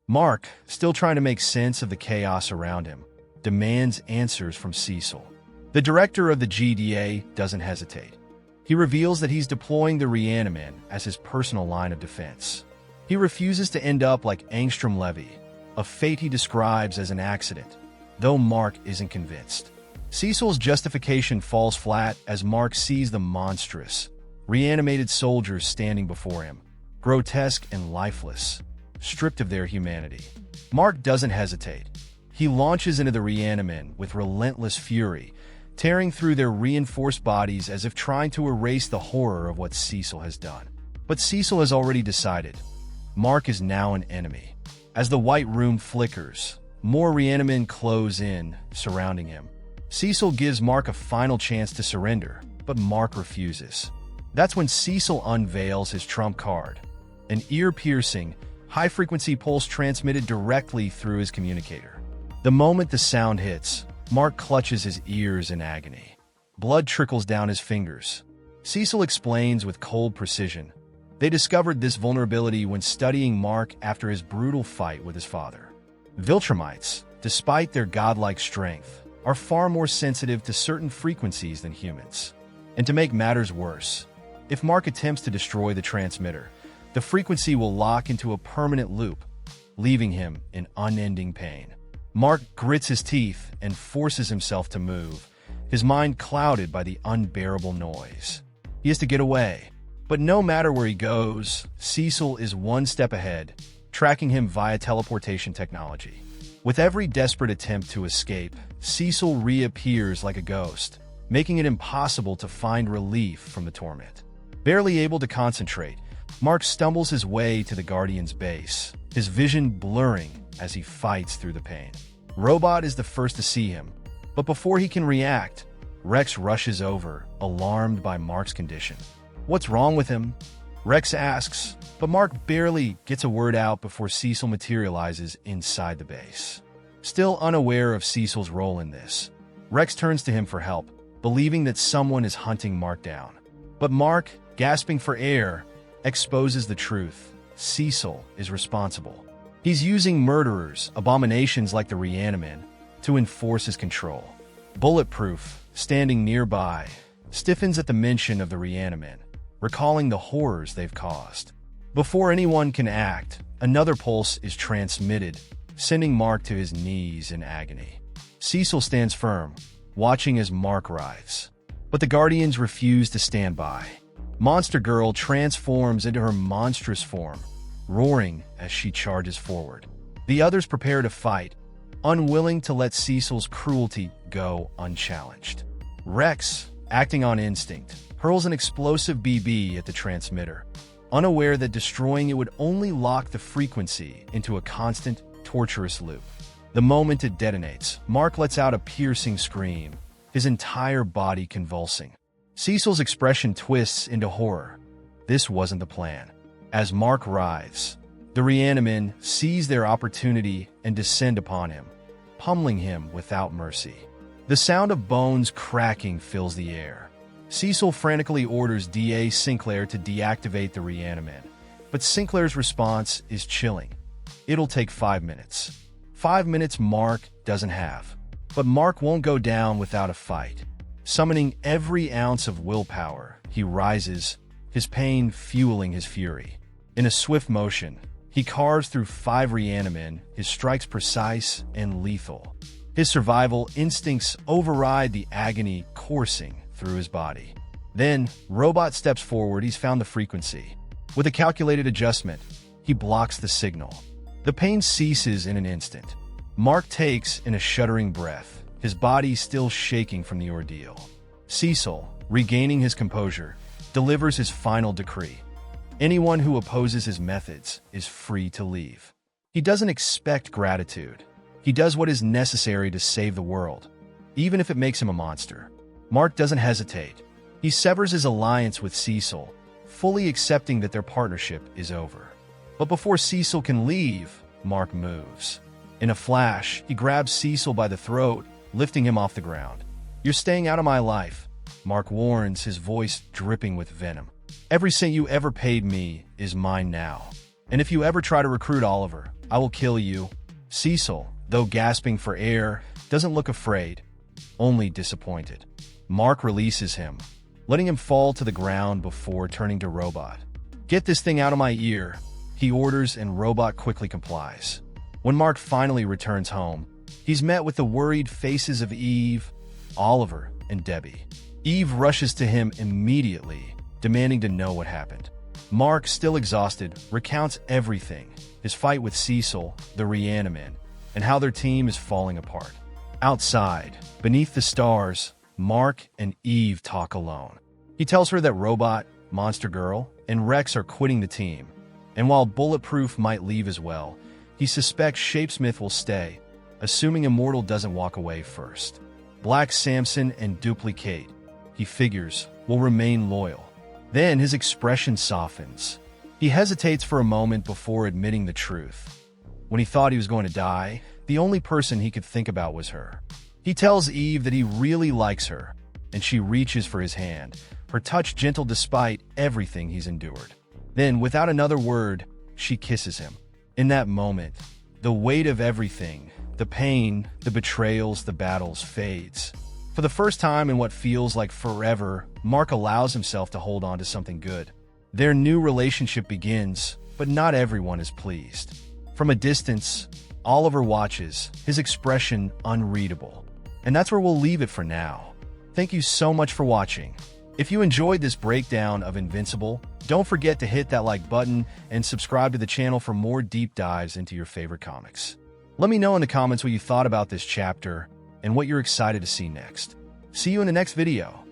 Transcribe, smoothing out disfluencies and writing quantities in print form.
Mark, still trying to make sense of the chaos around him, demands answers from Cecil. The director of the GDA doesn't hesitate. He reveals that he's deploying the Reaniman as his personal line of defense. He refuses to end up like Angstrom Levy, a fate he describes as an accident, though Mark isn't convinced. Cecil's justification falls flat as Mark sees the monstrous, reanimated soldiers standing before him, grotesque and lifeless, stripped of their humanity. Mark doesn't hesitate. He launches into the Reaniman with relentless fury, tearing through their reinforced bodies as if trying to erase the horror of what Cecil has done. But Cecil has already decided. Mark is now an enemy. As the white room flickers, more Reanimen close in, surrounding him. Cecil gives Mark a final chance to surrender, but Mark refuses. That's when Cecil unveils his trump card, an ear-piercing, high-frequency pulse transmitted directly through his communicator. The moment the sound hits, Mark clutches his ears in agony. Blood trickles down his fingers. Cecil explains with cold precision. They discovered this vulnerability when studying Mark after his brutal fight with his father. Viltrumites, despite their godlike strength, are far more sensitive to certain frequencies than humans. And to make matters worse, if Mark attempts to destroy the transmitter, the frequency will lock into a permanent loop, leaving him in unending pain. Mark grits his teeth and forces himself to move, his mind clouded by the unbearable noise. He has to get away. But no matter where he goes, Cecil is one step ahead, tracking him via teleportation technology. With every desperate attempt to escape, Cecil reappears like a ghost, making it impossible to find relief from the torment. Barely able to concentrate, Mark stumbles his way to the Guardian's base, his vision blurring as he fights through the pain. Robot is the first to see him, but before he can react, Rex rushes over, alarmed by Mark's condition. What's wrong with him? Rex asks, but Mark barely gets a word out before Cecil materializes inside the base. Still unaware of Cecil's role in this, Rex turns to him for help, believing that someone is hunting Mark down. But Mark, gasping for air, exposes the truth. Cecil is responsible. He's using murderers, abominations like the Reaniman, to enforce his control. Bulletproof, standing nearby, stiffens at the mention of the Reaniman, recalling the horrors they've caused. Before anyone can act, another pulse is transmitted, sending Mark to his knees in agony. Cecil stands firm, watching as Mark writhes. But the Guardians refuse to stand by. Monster Girl transforms into her monstrous form, roaring as she charges forward. The others prepare to fight, unwilling to let Cecil's cruelty go unchallenged. Rex, acting on instinct, hurls an explosive BB at the transmitter, unaware that destroying it would only lock the frequency into a constant, torturous loop. The moment it detonates, Mark lets out a piercing scream, his entire body convulsing. Cecil's expression twists into horror. This wasn't the plan. As Mark writhes, the Reanimen seize their opportunity and descend upon him, pummeling him without mercy. The sound of bones cracking fills the air. Cecil frantically orders D.A. Sinclair to deactivate the Reaniman, but Sinclair's response is chilling. It'll take 5 minutes. 5 minutes Mark doesn't have. But Mark won't go down without a fight. Summoning every ounce of willpower, he rises, his pain fueling his fury. In a swift motion, he carves through 5 Reanimen, his strikes precise and lethal. His survival instincts override the agony coursing through his body. Then, Robot steps forward. He's found the frequency. With a calculated adjustment, he blocks the signal. The pain ceases in an instant. Mark takes in a shuddering breath, his body still shaking from the ordeal. Cecil, regaining his composure, delivers his final decree. Anyone who opposes his methods is free to leave. He doesn't expect gratitude. He does what is necessary to save the world, even if it makes him a monster. Mark doesn't hesitate. He severs his alliance with Cecil, fully accepting that their partnership is over. But before Cecil can leave, Mark moves. In a flash, he grabs Cecil by the throat, lifting him off the ground. "You're staying out of my life," Mark warns, his voice dripping with venom. "Every cent you ever paid me is mine now. And if you ever try to recruit Oliver, I will kill you. Cecil, though gasping for air, doesn't look afraid, only disappointed. Mark releases him, letting him fall to the ground before turning to Robot. Get this thing out of my ear, he orders, and Robot quickly complies. When Mark finally returns home, he's met with the worried faces of Eve, Oliver, and Debbie. Eve rushes to him immediately, demanding to know what happened. Mark, still exhausted, recounts everything: his fight with Cecil, the Reaniman, and how their team is falling apart. Outside, beneath the stars, Mark and Eve talk alone. He tells her that Robot, Monster Girl, and Rex are quitting the team, and while Bulletproof might leave as well, he suspects Shapesmith will stay, assuming Immortal doesn't walk away first. Black Samson and Duplicate, he figures, will remain loyal. Then his expression softens. He hesitates for a moment before admitting the truth. When he thought he was going to die, the only person he could think about was her. He tells Eve that he really likes her, and she reaches for his hand, her touch gentle despite everything he's endured. Then, without another word, she kisses him. In that moment, the weight of everything, the pain, the betrayals, the battles, fades. For the first time in what feels like forever, Mark allows himself to hold on to something good. Their new relationship begins, but not everyone is pleased. From a distance, Oliver watches, his expression unreadable. And that's where we'll leave it for now. Thank you so much for watching. If you enjoyed this breakdown of Invincible, don't forget to hit that like button and subscribe to the channel for more deep dives into your favorite comics. Let me know in the comments what you thought about this chapter and what you're excited to see next. See you in the next video.